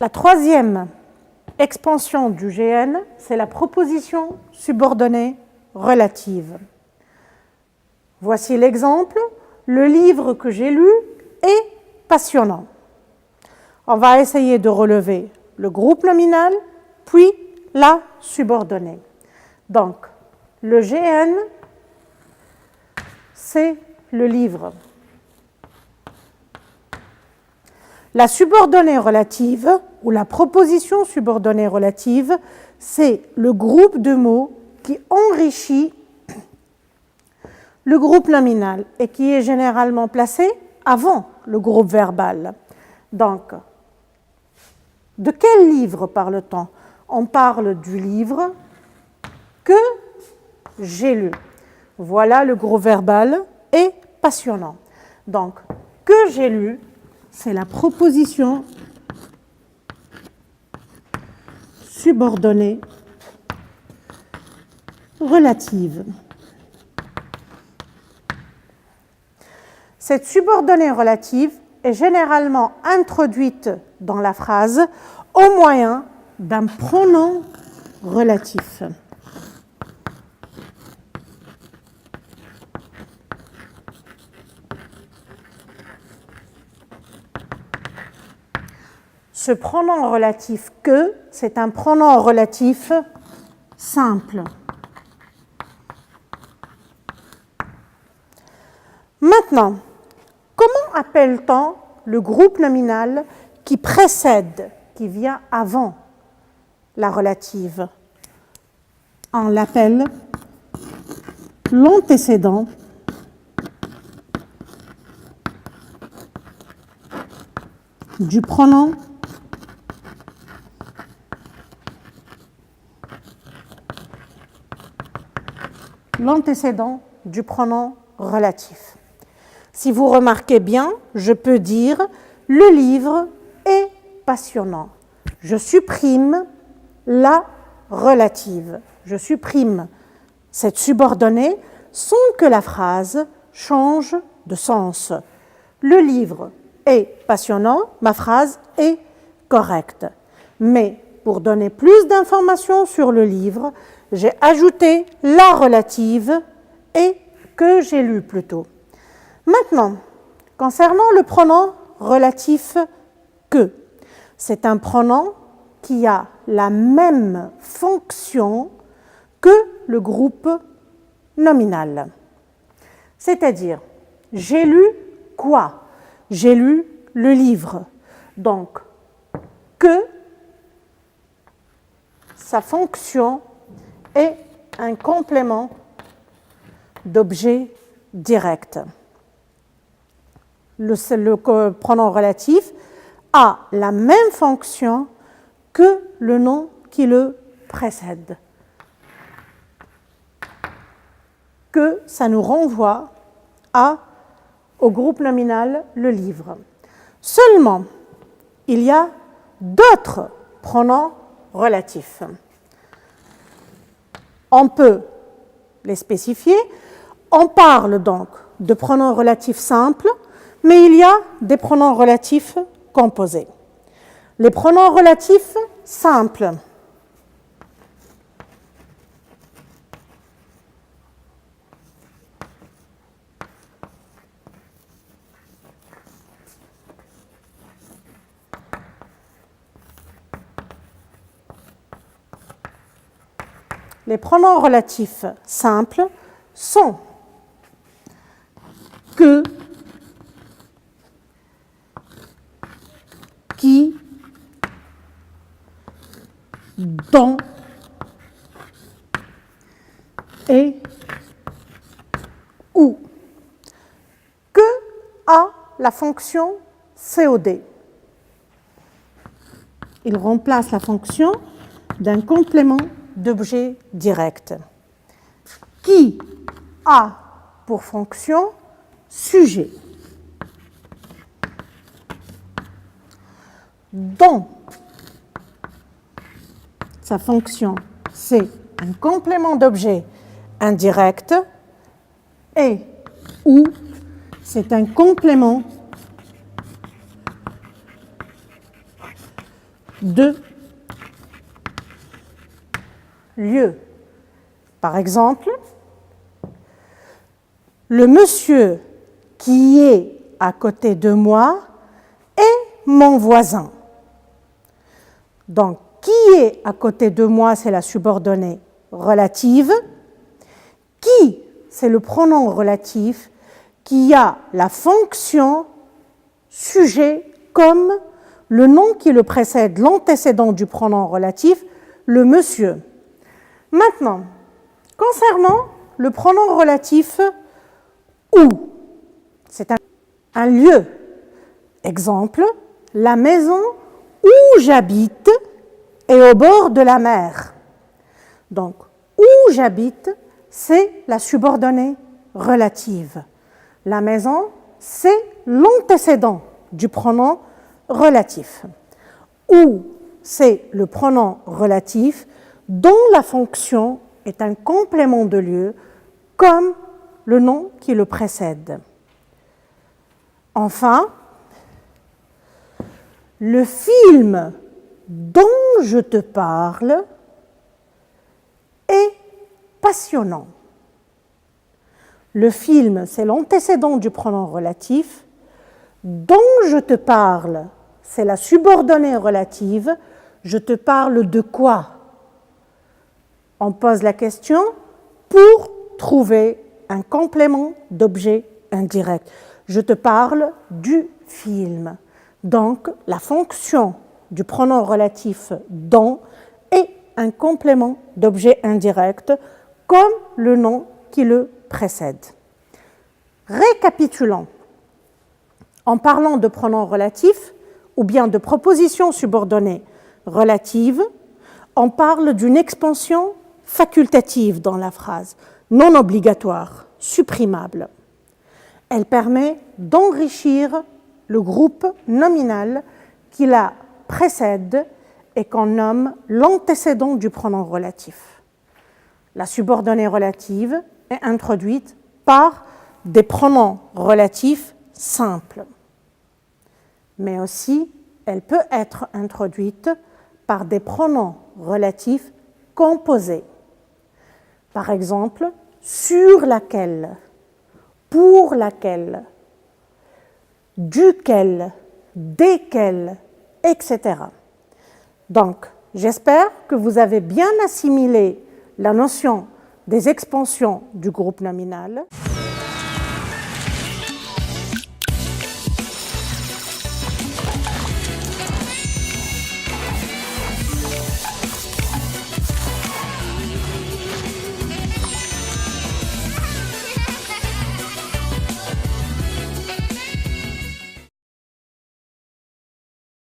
La troisième expansion du GN, c'est la proposition subordonnée relative. Voici l'exemple. Le livre que j'ai lu est passionnant. On va essayer de relever le groupe nominal, puis la subordonnée. Donc, le GN, c'est le livre. La subordonnée relative, ou la proposition subordonnée relative, c'est le groupe de mots qui enrichit le groupe nominal et qui est généralement placé avant le groupe verbal. Donc, de quel livre parle-t-on? On parle du livre que j'ai lu. Voilà le groupe verbal et passionnant. Donc, que j'ai lu, c'est la proposition subordonnée relative. Cette subordonnée relative est généralement introduite dans la phrase au moyen d'un pronom relatif. Ce pronom relatif que, c'est un pronom relatif simple. Maintenant, comment appelle-t-on le groupe nominal qui précède, qui vient avant la relative? On l'appelle l'antécédent du pronom relatif. Si vous remarquez bien, je peux dire « le livre est passionnant ». Je supprime la relative. Je supprime cette subordonnée sans que la phrase change de sens. Le livre est passionnant, ma phrase est correcte. Mais pour donner plus d'informations sur le livre, j'ai ajouté la relative et que j'ai lu plutôt. Maintenant, concernant le pronom relatif que, c'est un pronom qui a la même fonction que le groupe nominal. C'est-à-dire, j'ai lu quoi? J'ai lu le livre. Donc, que, sa fonction est un complément d'objet direct. Le pronom relatif a la même fonction que le nom qui le précède. Que ça nous renvoie au groupe nominal, le livre. Seulement, il y a d'autres pronoms relatifs. On peut les spécifier. On parle donc de pronoms relatifs simples, mais il y a des pronoms relatifs composés. Les pronoms relatifs simples. Les pronoms relatifs simples sont que, qui, dont et où. Que a la fonction COD. Il remplace la fonction d'un complément d'objet direct. Qui a pour fonction sujet. Dont sa fonction, c'est un complément d'objet indirect et où c'est un complément de lieu. Par exemple, le monsieur qui est à côté de moi est mon voisin. Donc, qui est à côté de moi, c'est la subordonnée relative. Qui, c'est le pronom relatif qui a la fonction sujet comme le nom qui le précède, l'antécédent du pronom relatif, le monsieur. Maintenant, concernant le pronom relatif où, c'est un lieu. Exemple, la maison où j'habite est au bord de la mer. Donc, où j'habite, c'est la subordonnée relative. La maison, c'est l'antécédent du pronom relatif. Où, c'est le pronom relatif dont la fonction est un complément de lieu, comme le nom qui le précède. Enfin, le film dont je te parle est passionnant. Le film, c'est l'antécédent du pronom relatif. Dont je te parle, c'est la subordonnée relative. Je te parle de quoi? On pose la question pour trouver un complément d'objet indirect. Je te parle du film. Donc, la fonction du pronom relatif dont est un complément d'objet indirect comme le nom qui le précède. Récapitulons. En parlant de pronom relatif ou bien de proposition subordonnée relative, on parle d'une expansion facultative dans la phrase, non obligatoire, supprimable. Elle permet d'enrichir le groupe nominal qui la précède et qu'on nomme l'antécédent du pronom relatif. La subordonnée relative est introduite par des pronoms relatifs simples. Mais aussi, elle peut être introduite par des pronoms relatifs composés. Par exemple, sur laquelle, pour laquelle, duquel, desquels, etc. Donc, j'espère que vous avez bien assimilé la notion des expansions du groupe nominal.